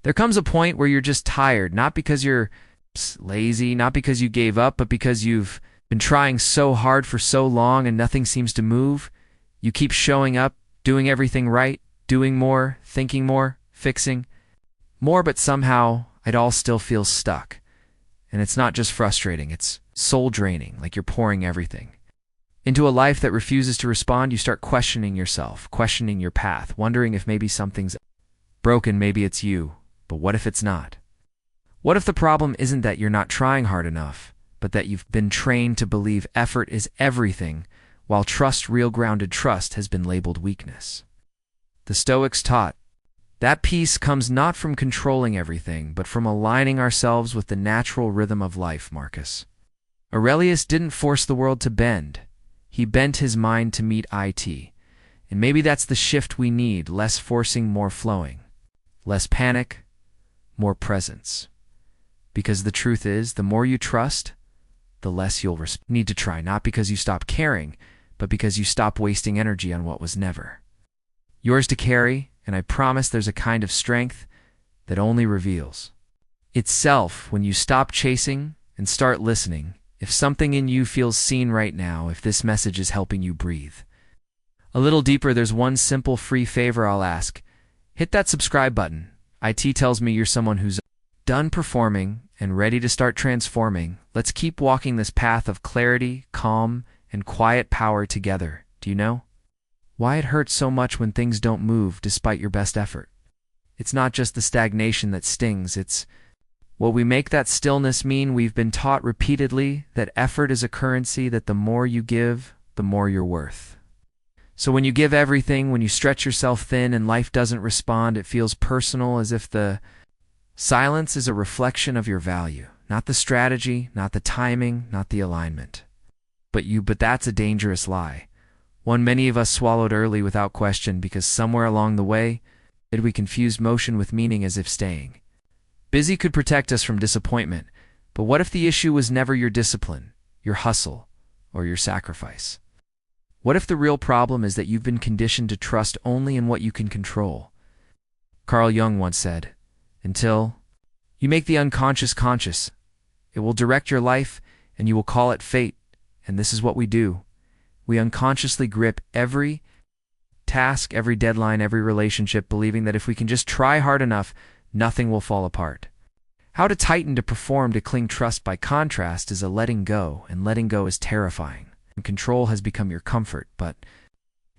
There comes a point where you're just tired, not because you're lazy, not because you gave up, but because you've been trying so hard for so long and nothing seems to move. You keep showing up, doing everything right, doing more, thinking more, fixing more, but somehow it all still feels stuck. And it's not just frustrating, it's soul draining, like you're pouring everything into a life that refuses to respond. You start questioning yourself, questioning your path, wondering if maybe something's broken, maybe it's you. But what if it's not? What if the problem isn't that you're not trying hard enough, but that you've been trained to believe effort is everything, while trust, real grounded trust, has been labeled weakness? The Stoics taught that peace comes not from controlling everything, but from aligning ourselves with the natural rhythm of life, Marcus. Aurelius didn't force the world to bend. He bent his mind to meet it. And maybe that's the shift we need: less forcing, more flowing. Less panic, more presence. Because the truth is, the more you trust, the less you'll need to try, not because you stop caring, but because you stop wasting energy on what was never yours to carry. And I promise there's a kind of strength that only reveals itself when you stop chasing and start listening. If something in you feels seen right now, if this message is helping you breathe a little deeper, there's one simple free favor I'll ask. Hit that subscribe button. IT tells me you're someone who's done performing and ready to start transforming. Let's keep walking this path of clarity, calm, and quiet power together. Do you know why it hurts so much when things don't move despite your best effort? It's not just the stagnation that stings, it's what we make that stillness mean. We've been taught repeatedly that effort is a currency, that the more you give, the more you're worth. So when you give everything, when you stretch yourself thin and life doesn't respond, it feels personal, as if the silence is a reflection of your value. Not the strategy, not the timing, not the alignment. But that's a dangerous lie. One many of us swallowed early without question, because somewhere along the way, we confused motion with meaning, as if staying busy could protect us from disappointment. But what if the issue was never your discipline, your hustle, or your sacrifice? What if the real problem is that you've been conditioned to trust only in what you can control? Carl Jung once said, "Until you make the unconscious conscious, it will direct your life, and you will call it fate." And this is what we do. We unconsciously grip every task, every deadline, every relationship, believing that if we can just try hard enough, nothing will fall apart. How to tighten, to perform, to cling. Trust, by contrast, is a letting go, and letting go is terrifying. And control has become your comfort. But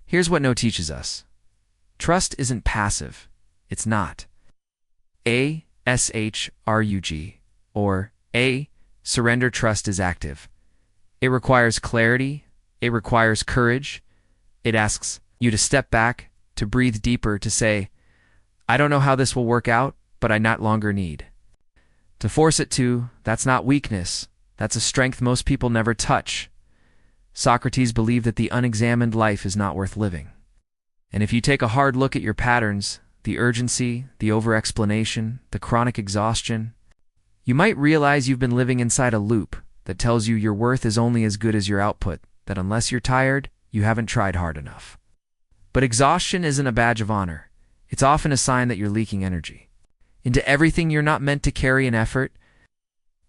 here's what No teaches us. Trust isn't passive. It's not ASHRUG or A. Surrender. Trust is active. It requires clarity. It requires courage. It asks you to step back, to breathe deeper, to say, "I don't know how this will work out, but I not longer need to force it to." That's not weakness. That's a strength most people never touch. Socrates believed that the unexamined life is not worth living. And if you take a hard look at your patterns, the urgency, the over-explanation, the chronic exhaustion, you might realize you've been living inside a loop that tells you your worth is only as good as your output, that unless you're tired, you haven't tried hard enough. But exhaustion isn't a badge of honor. It's often a sign that you're leaking energy into everything you're not meant to carry. An effort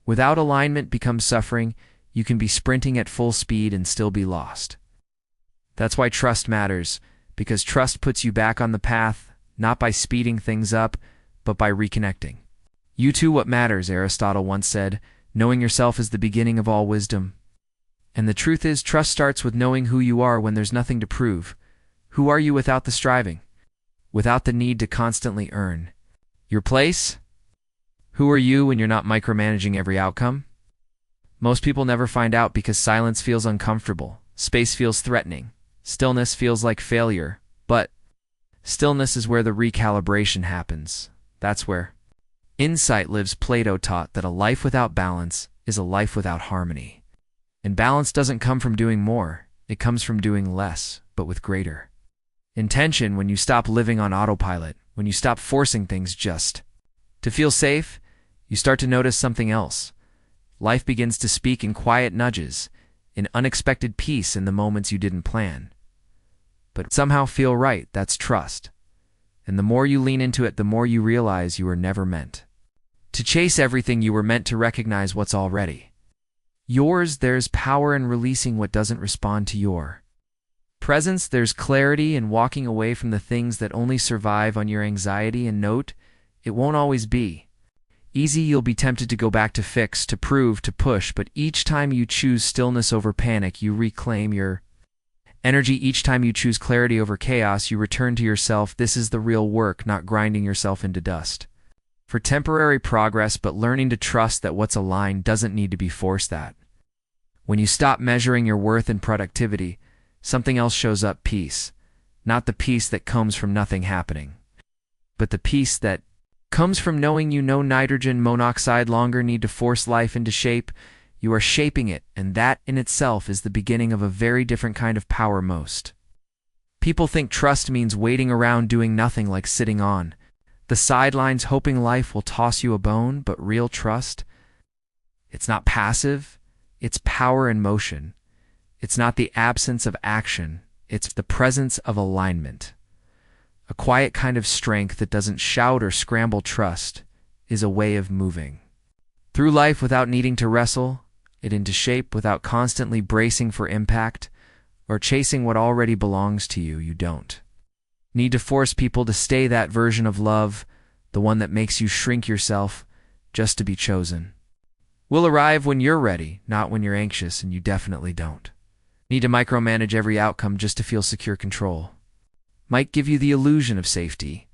without alignment becomes suffering. You can be sprinting at full speed and still be lost. That's why trust matters, because trust puts you back on the path, not by speeding things up, but by reconnecting you to what matters. Aristotle once said, "Knowing yourself is the beginning of all wisdom." And the truth is, trust starts with knowing who you are when there's nothing to prove. Who are you without the striving? Without the need to constantly earn your place? Who are you when you're not micromanaging every outcome? Most people never find out, because silence feels uncomfortable, space feels threatening, stillness feels like failure. But stillness is where the recalibration happens. That's where insight lives. Plato taught that a life without balance is a life without harmony. And balance doesn't come from doing more, it comes from doing less, but with greater intention. When you stop living on autopilot, when you stop forcing things just to feel safe, you start to notice something else. Life begins to speak in quiet nudges, in unexpected peace, in the moments you didn't plan but somehow feel right. That's trust. And the more you lean into it, the more you realize you were never meant to chase everything. You were meant to recognize what's already yours. There's power in releasing what doesn't respond to your presence. There's clarity in walking away from the things that only survive on your anxiety. And note, it won't always be easy. You'll be tempted to go back, to fix, to prove, to push, but each time you choose stillness over panic, you reclaim your energy. Each time you choose clarity over chaos, you return to yourself. This is the real work, not grinding yourself into dust for temporary progress, but learning to trust that what's aligned doesn't need to be forced. That when you stop measuring your worth in productivity, something else shows up: peace. Not the peace that comes from nothing happening, but the peace that comes from knowing you no nitrogen monoxide longer need to force life into shape. You are shaping it, and that in itself is the beginning of a very different kind of power. Most people think trust means waiting around doing nothing, like sitting on the sidelines hoping life will toss you a bone. But real trust, it's not passive, it's power in motion. It's not the absence of action, it's the presence of alignment. A quiet kind of strength that doesn't shout or scramble. Trust is a way of moving through life without needing to wrestle it into shape, without constantly bracing for impact or chasing what already belongs to you. You don't need to force people to stay that version of love, the one that makes you shrink yourself just to be chosen. Will arrive when you're ready, not when you're anxious, and you definitely don't need to micromanage every outcome just to feel secure. Control might give you the illusion of safety,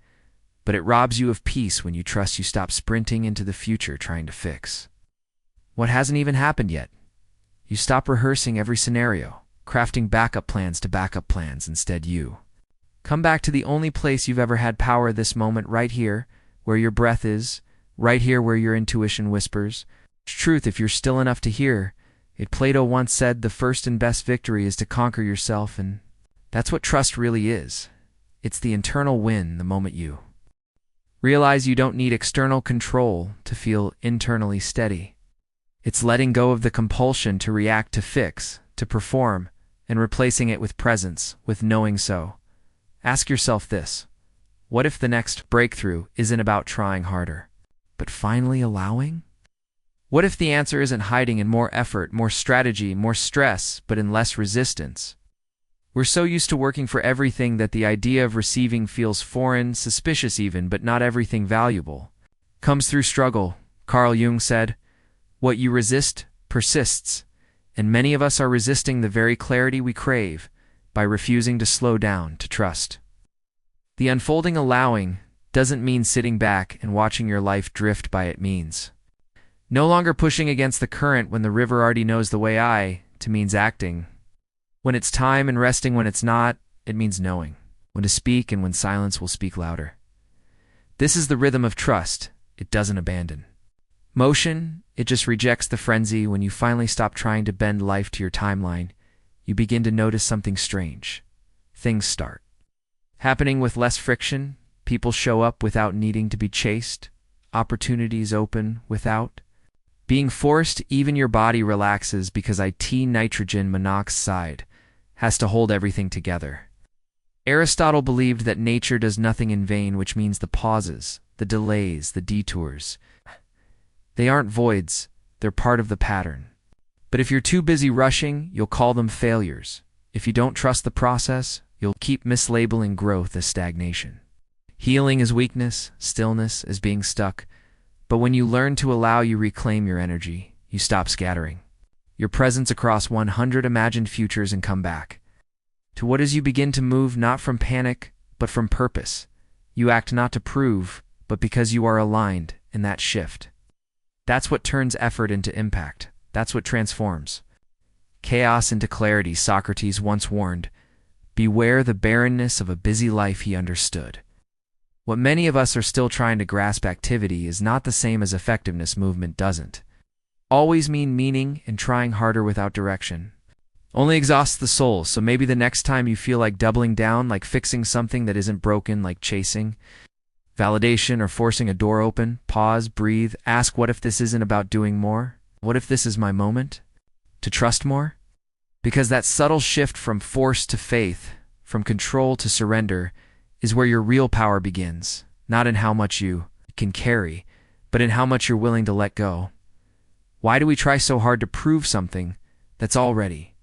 but it robs you of peace when you trust. You stop sprinting into the future trying to fix what hasn't even happened yet. You stop rehearsing every scenario, crafting backup plans to backup plans. Instead, you come back to the only place you've ever had power: this moment, right here where your breath is, right here where your intuition whispers truth if you're still enough to hear it. Plato once said, the first and best victory is to conquer yourself, and that's what trust really is. It's the internal win, the moment you realize you don't need external control to feel internally steady. It's letting go of the compulsion to react, to fix, to perform, and replacing it with presence, with knowing. So, ask yourself this: what if the next breakthrough isn't about trying harder, but finally allowing? What if the answer isn't hiding in more effort, more strategy, more stress, but in less resistance? We're so used to working for everything that the idea of receiving feels foreign, suspicious even. But not everything valuable comes through struggle. Carl Jung said, what you resist persists, and many of us are resisting the very clarity we crave by refusing to slow down, to trust. The unfolding. Allowing doesn't mean sitting back and watching your life drift by. It means no longer pushing against the current when the river already knows the way. It means acting when it's time and resting when it's not. It means knowing when to speak and when silence will speak louder. This is the rhythm of trust. It doesn't abandon motion, it just rejects the frenzy. When you finally stop trying to bend life to your timeline, you begin to notice something strange. Things start happening with less friction. People show up without needing to be chased. Opportunities open without being forced. Even your body relaxes because nitrogen monoxide has to hold everything together. Aristotle believed that nature does nothing in vain, which means the pauses, the delays, the detours, they aren't voids, they're part of the pattern. But if you're too busy rushing, you'll call them failures. If you don't trust the process, you'll keep mislabeling growth as stagnation. Healing is weakness, stillness is being stuck. But when you learn to allow, you reclaim your energy. You stop scattering your presence across 100 imagined futures and come back to what is. You begin to move not from panic, but from purpose. You act not to prove, but because you are aligned in that shift. That's what turns effort into impact. That's what transforms chaos into clarity. Socrates once warned, beware the barrenness of a busy life. He understood what many of us are still trying to grasp. Activity is not the same as effectiveness. Movement doesn't always mean meaning, and trying harder without direction only exhausts the soul. So maybe the next time you feel like doubling down, like fixing something that isn't broken, like chasing validation or forcing a door open, pause, breathe, ask, what if this isn't about doing more? What if this is my moment to trust more? Because that subtle shift from force to faith, from control to surrender, is where your real power begins, not in how much you can carry, but in how much you're willing to let go. Why do we try so hard to prove something that's already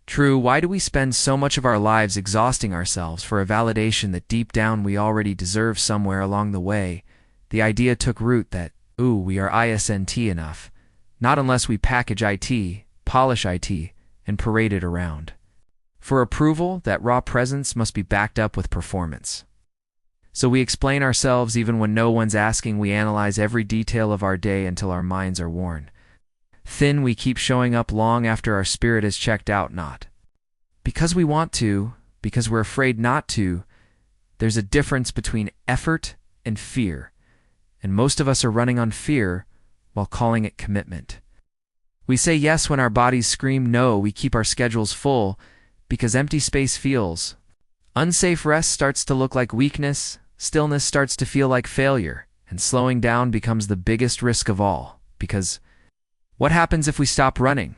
true? Why do we spend so much of our lives exhausting ourselves for a validation that deep down we already deserve? Somewhere along the way, the idea took root that, we are isn't enough, not unless we package IT, polish IT, and parade it around. For approval, that raw presence must be backed up with performance. So we explain ourselves even when no one's asking. We analyze every detail of our day until our minds are worn thin. We keep showing up long after our spirit is checked out, not because we want to, because we're afraid not to. There's a difference between effort and fear, and most of us are running on fear while calling it commitment. We say yes when our bodies scream no. We keep our schedules full because empty space feels unsafe. Rest starts to look like weakness, stillness starts to feel like failure, and slowing down becomes the biggest risk of all. Because what happens if we stop running?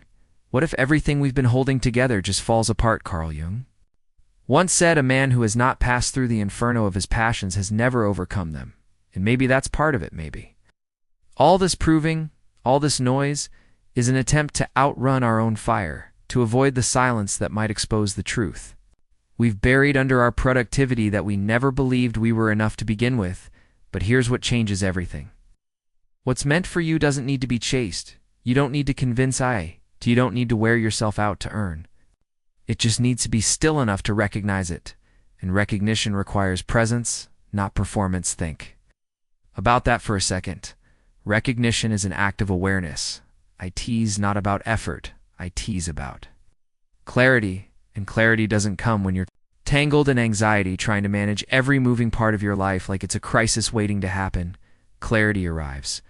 What if everything we've been holding together just falls apart? Carl Jung once said, a man who has not passed through the inferno of his passions has never overcome them. And maybe that's part of it. Maybe all this proving, all this noise, is an attempt to outrun our own fire, to avoid the silence that might expose the truth. We've buried under our productivity that we never believed we were enough to begin with. But here's what changes everything. What's meant for you doesn't need to be chased. You don't need to convince you don't need to wear yourself out to earn. It just needs to be still enough to recognize it. And recognition requires presence, not performance. Think about that for a second. Recognition is an act of awareness. IT's not about effort. IT's about clarity. And clarity doesn't come when you're tangled in anxiety trying to manage every moving part of your life like it's a crisis waiting to happen. Clarity arrives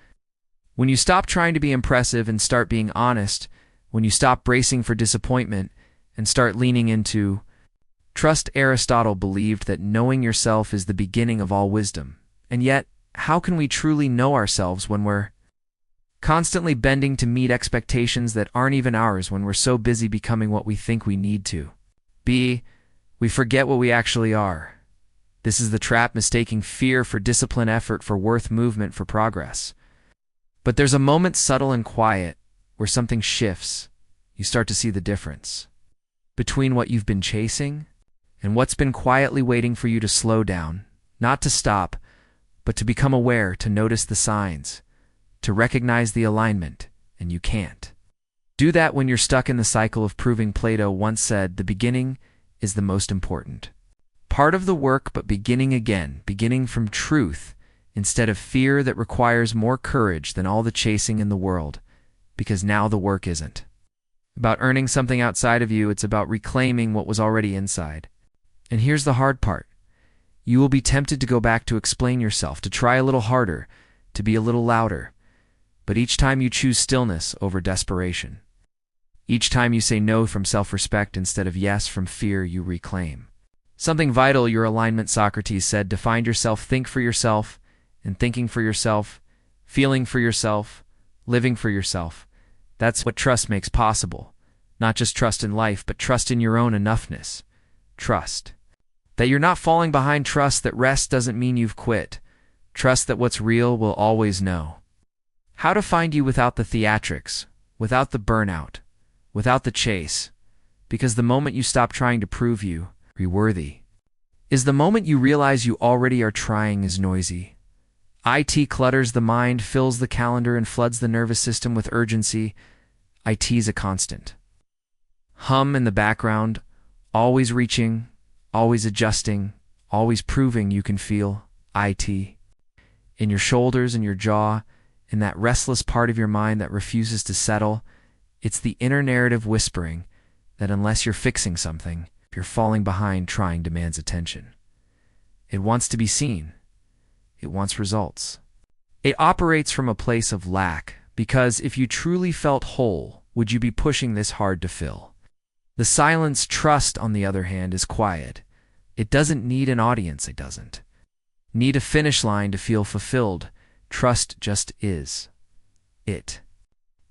when you stop trying to be impressive and start being honest, when you stop bracing for disappointment and start leaning into trust. Aristotle believed that knowing yourself is the beginning of all wisdom. And yet, how can we truly know ourselves when we're constantly bending to meet expectations that aren't even ours, when we're so busy becoming what we think we need to be? We forget what we actually are. This is the trap, mistaking fear for discipline, effort for worth, movement for progress. But there's a moment, subtle and quiet, where something shifts. You start to see the difference between what you've been chasing and what's been quietly waiting for you to slow down, not to stop, but to become aware, to notice the signs, to recognize the alignment. And you can't do that when you're stuck in the cycle of proving. Plato once said, the beginning is the most important part of the work, but beginning again, beginning from truth instead of fear, that requires more courage than all the chasing in the world, because now the work isn't about earning something outside of you, it's about reclaiming what was already inside. And here's the hard part. You will be tempted to go back to explain yourself, to try a little harder, to be a little louder. But each time you choose stillness over desperation, each time you say no from self-respect instead of yes from fear, you reclaim something vital. Your alignment. Socrates said, to find yourself, think for yourself, and thinking for yourself, feeling for yourself, living for yourself. That's what trust makes possible. Not just trust in life, but trust in your own enoughness. Trust that you're not falling behind. Trust that rest doesn't mean you've quit. Trust that what's real will always know how to find you without the theatrics, without the burnout, without the chase. Because the moment you stop trying to prove you're worthy is the moment you realize you already are. Trying is noisy. IT clutters the mind, fills the calendar, and floods the nervous system with urgency. IT's a constant hum in the background, always reaching, always adjusting, always proving. You can feel IT in your shoulders and your jaw, in that restless part of your mind that refuses to settle. It's the inner narrative whispering that unless you're fixing something, you're falling behind. Trying demands attention. It wants to be seen. It wants results. It operates from a place of lack, because if you truly felt whole, would you be pushing this hard to fill? The silence. Trust, on the other hand, is quiet. It doesn't need an audience. It doesn't need a finish line to feel fulfilled. Trust just is. It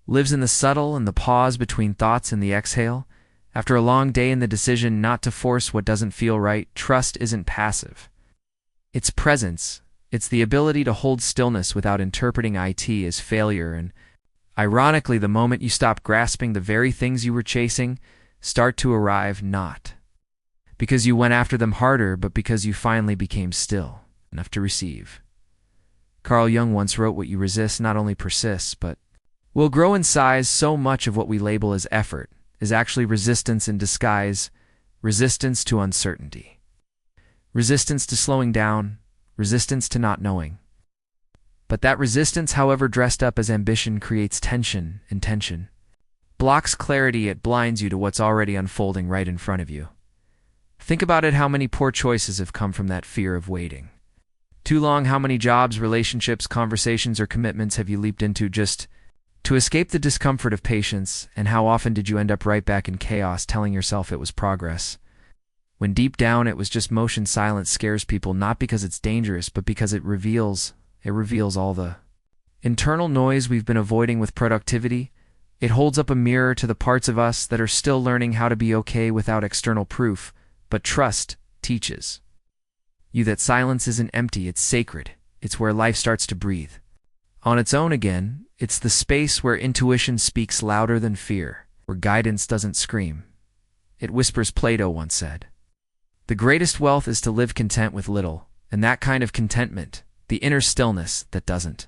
lives in the subtle and the pause between thoughts and the exhale. After a long day, in the decision not to force what doesn't feel right. Trust isn't passive. It's presence. It's the ability to hold stillness without interpreting it as failure. And ironically, the moment you stop grasping, the very things you were chasing start to arrive, not because you went after them harder, but because you finally became still enough to receive. Carl Jung once wrote, "What you resist not only persists, but will grow in size." So much of what we label as effort is actually resistance in disguise, resistance to uncertainty, resistance to slowing down, resistance to not knowing. But that resistance, however dressed up as ambition, creates tension, and tension blocks clarity. It blinds you to what's already unfolding right in front of you. Think about it, how many poor choices have come from that fear of waiting. Too long, how many jobs, relationships, conversations, or commitments have you leaped into just to escape the discomfort of patience? And how often did you end up right back in chaos, telling yourself it was progress, when deep down it was just motion? Silence scares people, not because it's dangerous, but because it reveals all the internal noise we've been avoiding with productivity. It holds up a mirror to the parts of us that are still learning how to be okay without external proof. But trust teaches you that silence isn't empty, it's sacred. It's where life starts to breathe on its own again. It's the space where intuition speaks louder than fear, where guidance doesn't scream, it whispers. Plato once said, "The greatest wealth is to live content with little," and that kind of contentment, the inner stillness that doesn't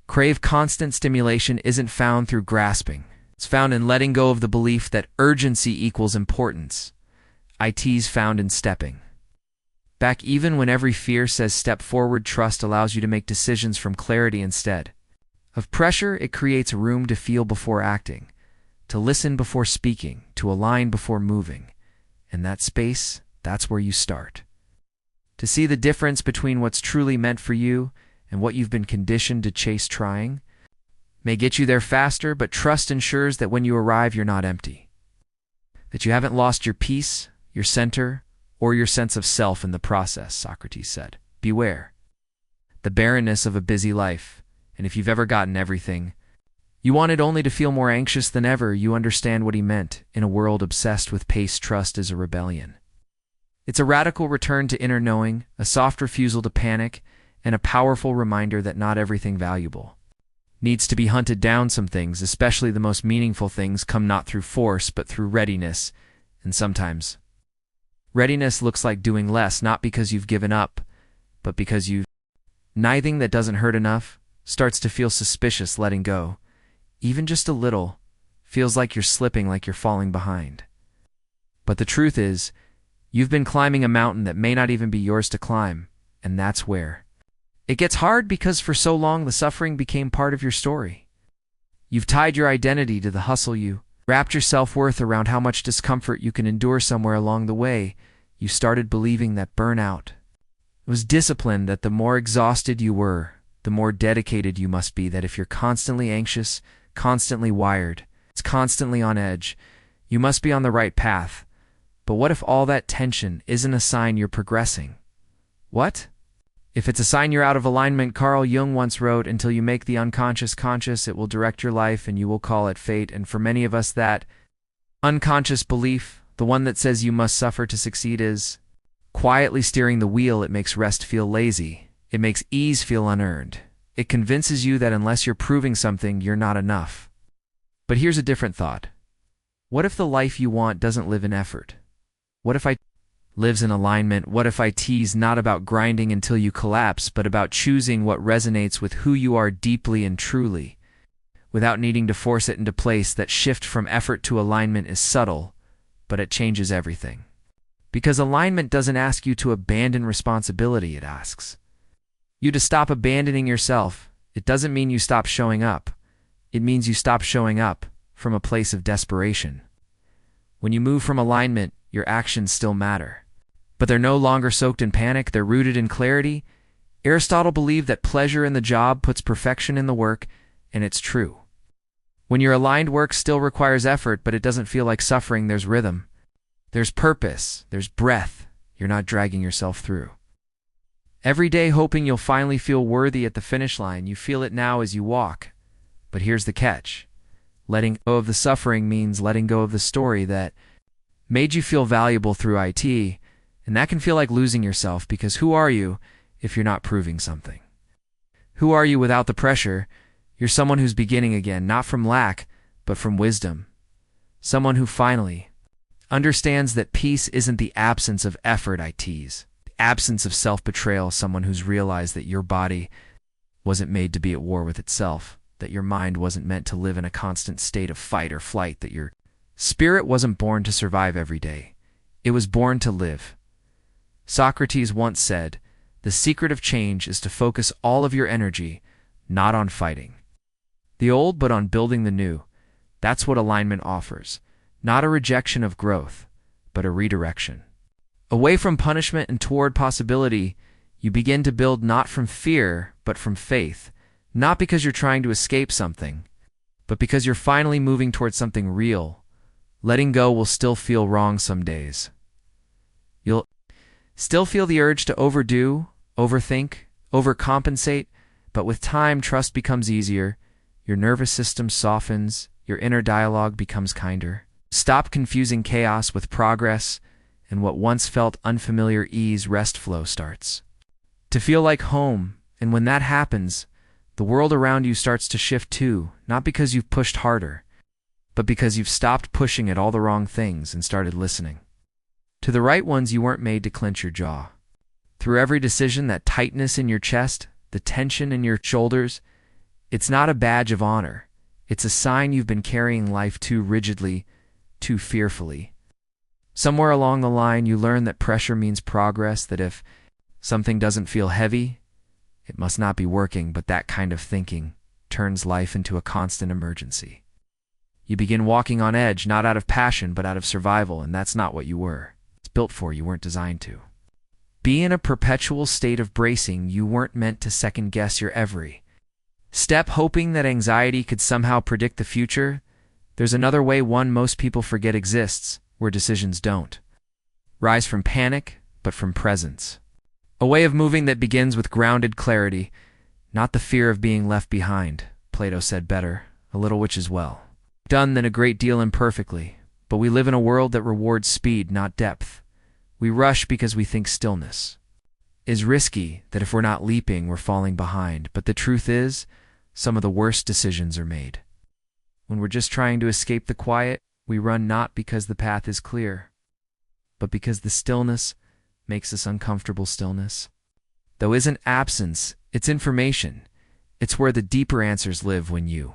crave constant stimulation, isn't found through grasping. It's found in letting go of the belief that urgency equals importance. It's found in stepping back even when every fear says step forward. Trust allows you to make decisions from clarity instead of pressure. It creates room to feel before acting, to listen before speaking, to align before moving. And that space, that's where you start to see the difference between what's truly meant for you and what you've been conditioned to chase. Trying may get you there faster, but trust ensures that when you arrive, you're not empty, that you haven't lost your peace, your center, or your sense of self in the process. Socrates said, "Beware the barrenness of a busy life." And if you've ever gotten everything you wanted only to feel more anxious than ever, you understand what he meant. In a world obsessed with pace, trust is a rebellion. It's a radical return to inner knowing, a soft refusal to panic, and a powerful reminder that not everything valuable needs to be hunted down. Some things, especially the most meaningful things, come not through force, but through readiness. And sometimes readiness looks like doing less, not because you've given up, but because you've nothing that doesn't hurt enough starts to feel suspicious. Letting go, even just a little, feels like you're slipping, like you're falling behind. But the truth is, you've been climbing a mountain that may not even be yours to climb, and that's where it gets hard, because for so long the suffering became part of your story. You've tied your identity to the hustle. You wrapped your self-worth around how much discomfort you can endure. Somewhere along the way, you started believing that burnout was discipline, that the more exhausted you were, the more dedicated you must be, that if you're constantly anxious, constantly wired, it's constantly on edge, you must be on the right path. But what if all that tension isn't a sign you're progressing? What if it's a sign you're out of alignment? Carl Jung once wrote, "Until you make the unconscious conscious, it will direct your life, and you will call it fate." And for many of us, that unconscious belief, the one that says you must suffer to succeed, is quietly steering the wheel. It makes rest feel lazy. It makes ease feel unearned. It convinces you that unless you're proving something, you're not enough. But here's a different thought. What if the life you want doesn't live in effort? What if it lives in alignment? What if it's not about grinding until you collapse, but about choosing what resonates with who you are deeply and truly, without needing to force it into place? That shift from effort to alignment is subtle, but it changes everything. Because alignment doesn't ask you to abandon responsibility, it asks you to stop abandoning yourself. It doesn't mean you stop showing up. It means you stop showing up from a place of desperation. When you move from alignment, your actions still matter, but they're no longer soaked in panic, they're rooted in clarity. Aristotle believed that pleasure in the job puts perfection in the work, and it's true. When you're aligned, work still requires effort, but it doesn't feel like suffering. There's rhythm, there's purpose, there's breath. You're not dragging yourself through every day hoping you'll finally feel worthy at the finish line. You feel it now as you walk. But here's the catch. Letting go of the suffering means letting go of the story that made you feel valuable through it, and that can feel like losing yourself, because who are you if you're not proving something. Who are you without the pressure? You're someone who's beginning again, not from lack, but from wisdom. Someone who finally understands that peace isn't the absence of effort, the absence of self-betrayal, someone who's realized that your body wasn't made to be at war with itself, that your mind wasn't meant to live in a constant state of fight or flight, that your spirit wasn't born to survive every day. It was born to live. Socrates once said, "The secret of change is to focus all of your energy not on fighting the old, but on building the new." That's what alignment offers. Not a rejection of growth, but a redirection. Away from punishment and toward possibility, you begin to build not from fear, but from faith. Not because you're trying to escape something, but because you're finally moving towards something real. Letting go will still feel wrong some days. You'll still feel the urge to overdo, overthink, overcompensate, but with time, trust becomes easier. Your nervous system softens, your inner dialogue becomes kinder. Stop confusing chaos with progress, and what once felt unfamiliar ease, rest flow starts to feel like home. And when that happens, the world around you starts to shift too, not because you've pushed harder, but because you've stopped pushing at all the wrong things and started listening to the right ones. You weren't made to clench your jaw. Through every decision, that tightness in your chest, the tension in your shoulders, it's not a badge of honor. It's a sign you've been carrying life too rigidly, too fearfully. Somewhere along the line, you learn that pressure means progress, that if something doesn't feel heavy, it must not be working, but that kind of thinking turns life into a constant emergency. You begin walking on edge, not out of passion, but out of survival, and that's not what you were. It's built for, you weren't designed to. Be in a perpetual state of bracing. You weren't meant to second-guess your every step, hoping that anxiety could somehow predict the future. There's another way, one most people forget exists, where decisions don't rise from panic, but from presence. A way of moving that begins with grounded clarity, not the fear of being left behind. Plato said, "Better a little which is well done than a great deal imperfectly." But we live in a world that rewards speed, not depth. We rush because we think stillness is risky, that if we're not leaping, we're falling behind. But the truth is, some of the worst decisions are made when we're just trying to escape the quiet. We run not because the path is clear, but because the stillness makes us uncomfortable. Stillness, though, isn't absence, it's information. It's where the deeper answers live. When you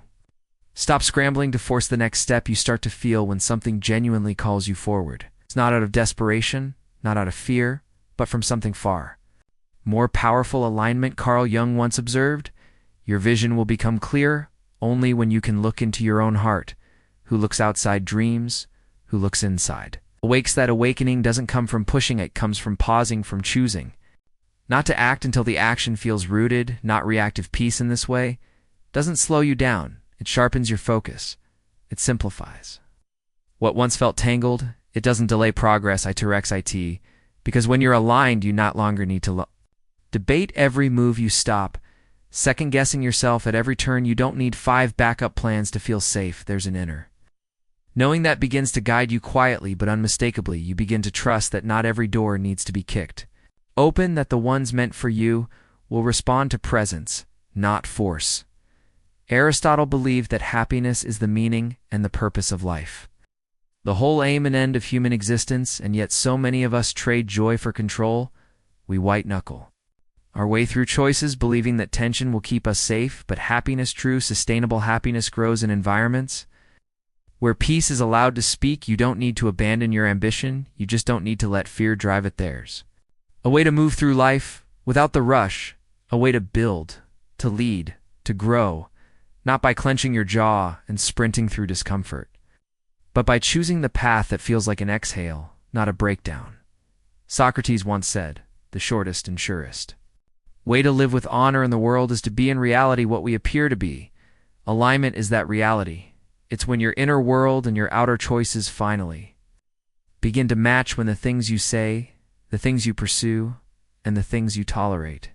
stop scrambling to force the next step, you start to feel when something genuinely calls you forward. It's not out of desperation, not out of fear, but from something far more powerful. Alignment, Carl Jung once observed, your vision will become clear only when you can look into your own heart. Who looks outside dreams, who looks inside awakes. That awakening doesn't come from pushing, it comes from pausing, from choosing not to act until the action feels rooted, not reactive. Peace in this way doesn't slow you down, it sharpens your focus, it simplifies what once felt tangled. It doesn't delay progress, because when you're aligned, you no longer need to debate every move. You stop second-guessing yourself at every turn. You don't need 5 backup plans to feel safe. There's an inner knowing that begins to guide you quietly but unmistakably. You begin to trust that not every door needs to be kicked open, that the ones meant for you will respond to presence, not force. Aristotle believed that happiness is the meaning and the purpose of life, the whole aim and end of human existence, and yet so many of us trade joy for control. We white-knuckle our way through choices, believing that tension will keep us safe, but happiness, true, sustainable happiness, grows in environments where peace is allowed to speak. You don't need to abandon your ambition, you just don't need to let fear drive it. There's a way to move through life without the rush, a way to build, to lead, to grow, not by clenching your jaw and sprinting through discomfort, but by choosing the path that feels like an exhale, not a breakdown. Socrates once said, "The shortest and surest way to live with honor in the world is to be in reality what we appear to be." Alignment is that reality. It's when your inner world and your outer choices finally begin to match, when the things you say, the things you pursue, and the things you tolerate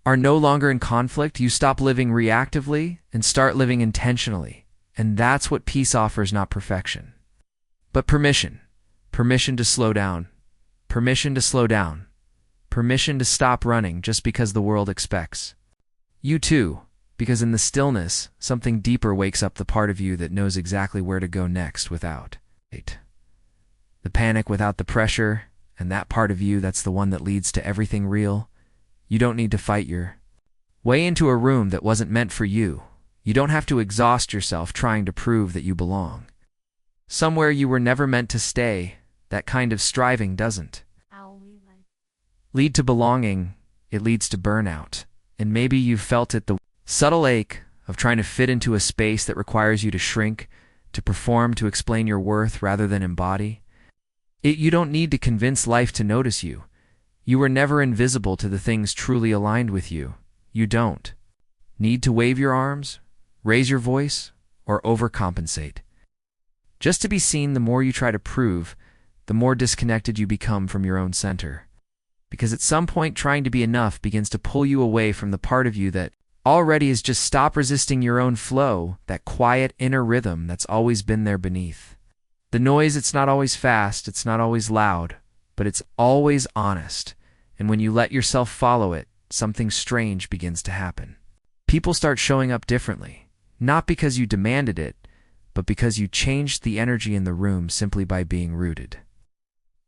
are no longer in conflict. You stop living reactively and start living intentionally. And that's what peace offers, not perfection, but permission. Permission to slow down. Permission to slow down. permission to stop running just because the world expects you to, because in the stillness, something deeper wakes up the part of you that knows exactly where to go next without it. The panic without the pressure, and that part of you that's the one that leads to everything real. You don't need to fight your way into a room that wasn't meant for you. You don't have to exhaust yourself trying to prove that you belong somewhere you were never meant to stay. That kind of striving doesn't lead to belonging, it leads to burnout. And maybe you've felt it, the subtle ache of trying to fit into a space that requires you to shrink, to perform, to explain your worth rather than embody. You don't need to convince life to notice you. You were never invisible to the things truly aligned with you. You don't need to wave your arms, raise your voice, or overcompensate. Just to be seen, the more you try to prove, the more disconnected you become from your own center. Because at some point, trying to be enough begins to pull you away from the part of you that already is. Just stop resisting your own flow, that quiet inner rhythm that's always been there beneath the noise. It's not always fast, it's not always loud, but it's always honest. And when you let yourself follow it, something strange begins to happen. People start showing up differently, not because you demanded it, but because you changed the energy in the room simply by being rooted.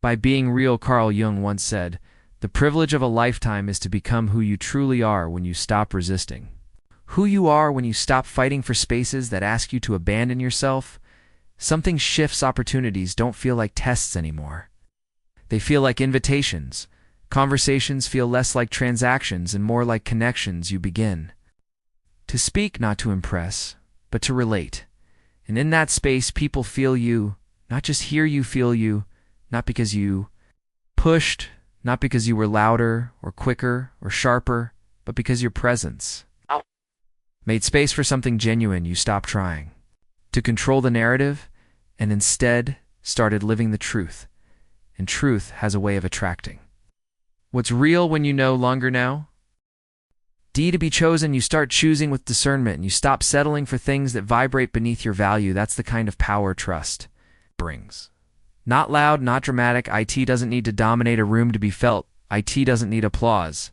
By being real. Carl Jung once said, "The privilege of a lifetime is to become who you truly are when you stop resisting. Who you are when you stop fighting for spaces that ask you to abandon yourself." Something shifts. Opportunities don't feel like tests anymore. They feel like invitations. Conversations feel less like transactions and more like connections. You begin to speak not to impress, but to relate. And in that space, people feel you, not just hear you, feel you, not because you pushed, not because you were louder or quicker or sharper, but because your presence made space for something genuine. You stopped trying to control the narrative and instead started living the truth. And truth has a way of attracting what's real when you no longer know. To be chosen, you start choosing with discernment and you stop settling for things that vibrate beneath your value. That's the kind of power trust brings. Not loud, not dramatic. IT doesn't need to dominate a room to be felt. IT doesn't need applause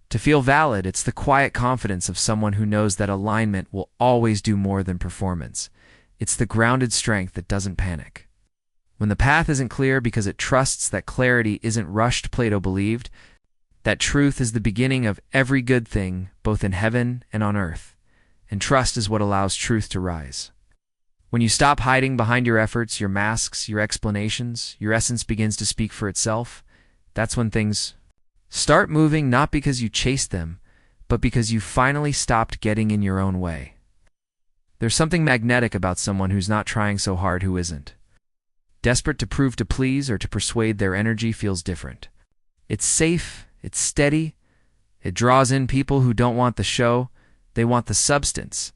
to feel valid. It's the quiet confidence of someone who knows that alignment will always do more than performance. It's the grounded strength that doesn't panic when the path isn't clear, because it trusts that clarity isn't rushed. Plato believed that truth is the beginning of every good thing, both in heaven and on earth. And trust is what allows truth to rise. When you stop hiding behind your efforts, your masks, your explanations, your essence begins to speak for itself. That's when things start moving, not because you chased them, but because you finally stopped getting in your own way. There's something magnetic about someone who's not trying so hard, who isn't desperate to prove, to please, or to persuade. Their energy feels different. It's safe. It's steady. It draws in people who don't want the show. They want the substance.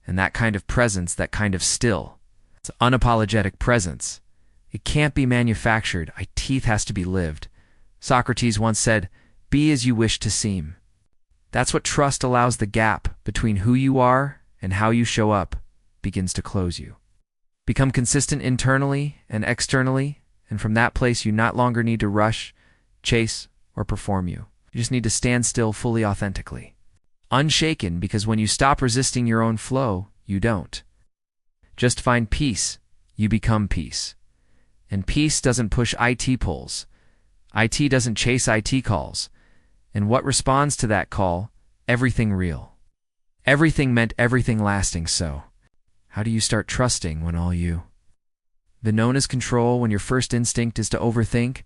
And that kind of presence, that kind of still, it's unapologetic presence. It can't be manufactured. It has to be lived. Socrates once said, "Be as you wish to seem." That's what trust allows. The gap between who you are and how you show up begins to close. You become consistent internally and externally, and from that place you no longer need to rush, chase, or perform. You just need to stand still, fully, authentically, unshaken, because when you stop resisting your own flow, you don't just find peace, you become peace. And peace doesn't push IT pulls. IT doesn't chase IT calls. And what responds to that call? Everything real. Everything meant, everything lasting. So, how do you start trusting when all you the known is control, when your first instinct is to overthink,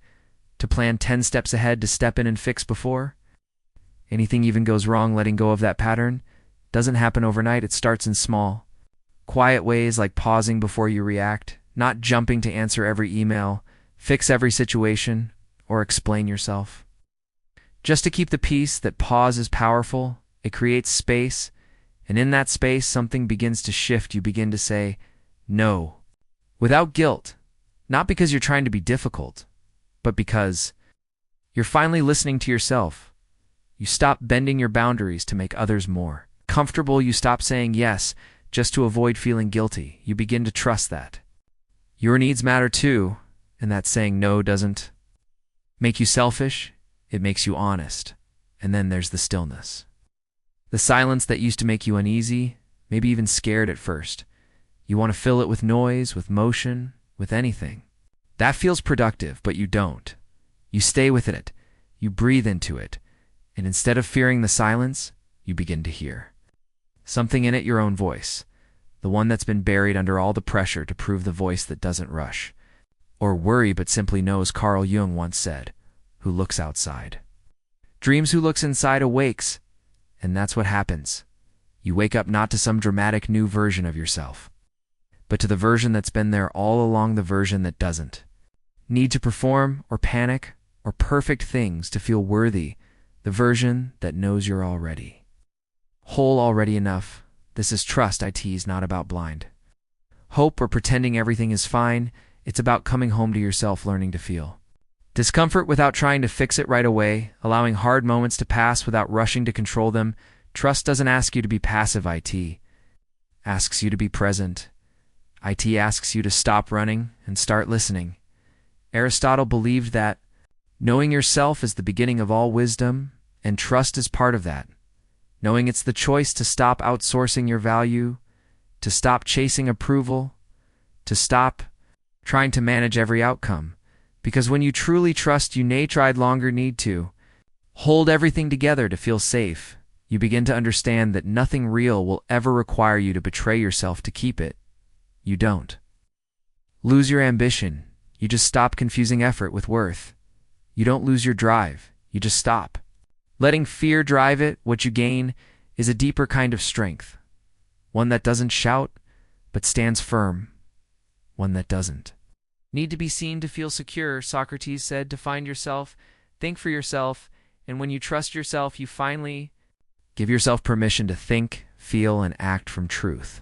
to plan 10 steps ahead, to step in and fix before anything even goes wrong? Letting go of that pattern doesn't happen overnight. It starts in small, quiet ways, like pausing before you react, not jumping to answer every email, fix every situation, or explain yourself. Just to keep the peace. That pause is powerful. It creates space, and in that space, something begins to shift. You begin to say no without guilt, not because you're trying to be difficult, but because you're finally listening to yourself. You stop bending your boundaries to make others more comfortable. You stop saying yes just to avoid feeling guilty. You begin to trust that your needs matter too, and that saying no doesn't make you selfish. It makes you honest. And then there's the stillness. The silence that used to make you uneasy, maybe even scared at first. You want to fill it with noise, with motion, with anything. That feels productive, but you don't. You stay with it. You breathe into it. And instead of fearing the silence, you begin to hear. Something in it, your own voice. The one that's been buried under all the pressure to prove the voice that doesn't rush. Or worry but simply knows, Carl Jung once said, who looks outside. Dreams who looks inside awakes. And that's what happens. You wake up not to some dramatic new version of yourself, but to the version that's been there all along, the version that doesn't need to perform or panic or perfect things to feel worthy, the version that knows you're already whole, already enough. This is trust, it is not about blind hope or pretending everything is fine. It's about coming home to yourself, learning to feel discomfort without trying to fix it right away, allowing hard moments to pass without rushing to control them. Trust doesn't ask you to be passive, it asks you to be present. It asks you to stop running and start listening. Aristotle believed that knowing yourself is the beginning of all wisdom, and trust is part of that. Knowing it's the choice to stop outsourcing your value, to stop chasing approval, to stop trying to manage every outcome. Because when you truly trust, you longer need to hold everything together to feel safe. You begin to understand that nothing real will ever require you to betray yourself to keep it. You don't lose your ambition. You just stop confusing effort with worth. You don't lose your drive. You just stop letting fear drive it. What you gain is a deeper kind of strength. One that doesn't shout, but stands firm. One that doesn't need to be seen to feel secure. Socrates said to find yourself, think for yourself, and when you trust yourself, you finally give yourself permission to think, feel, and act from truth.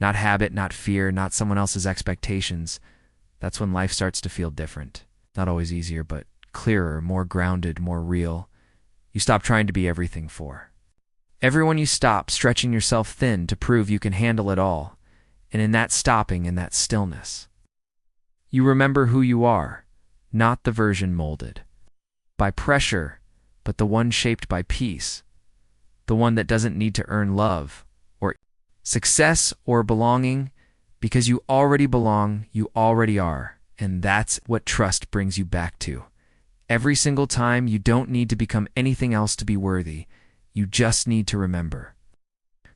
Not habit, not fear, not someone else's expectations. That's when life starts to feel different. Not always easier, but clearer, more grounded, more real. You stop trying to be everything for everyone. You stop stretching yourself thin to prove you can handle it all. And in that stopping, in that stillness, you remember who you are, not the version molded by pressure, but the one shaped by peace, the one that doesn't need to earn love or success or belonging, because you already belong, you already are, and that's what trust brings you back to. Every single time, you don't need to become anything else to be worthy. You just need to remember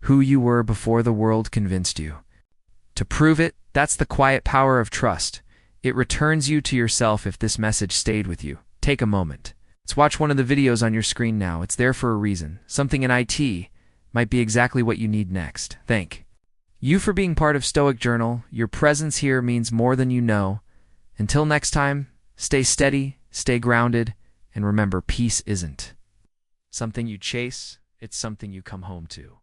who you were before the world convinced you. To prove it, that's the quiet power of trust. It returns you to yourself. If this message stayed with you, take a moment. Let's watch one of the videos on your screen now. It's there for a reason. Something in IT might be exactly what you need next. Thank you for being part of Stoic Journal. Your presence here means more than you know. Until next time, stay steady, stay grounded, and remember, peace isn't something you chase, it's something you come home to.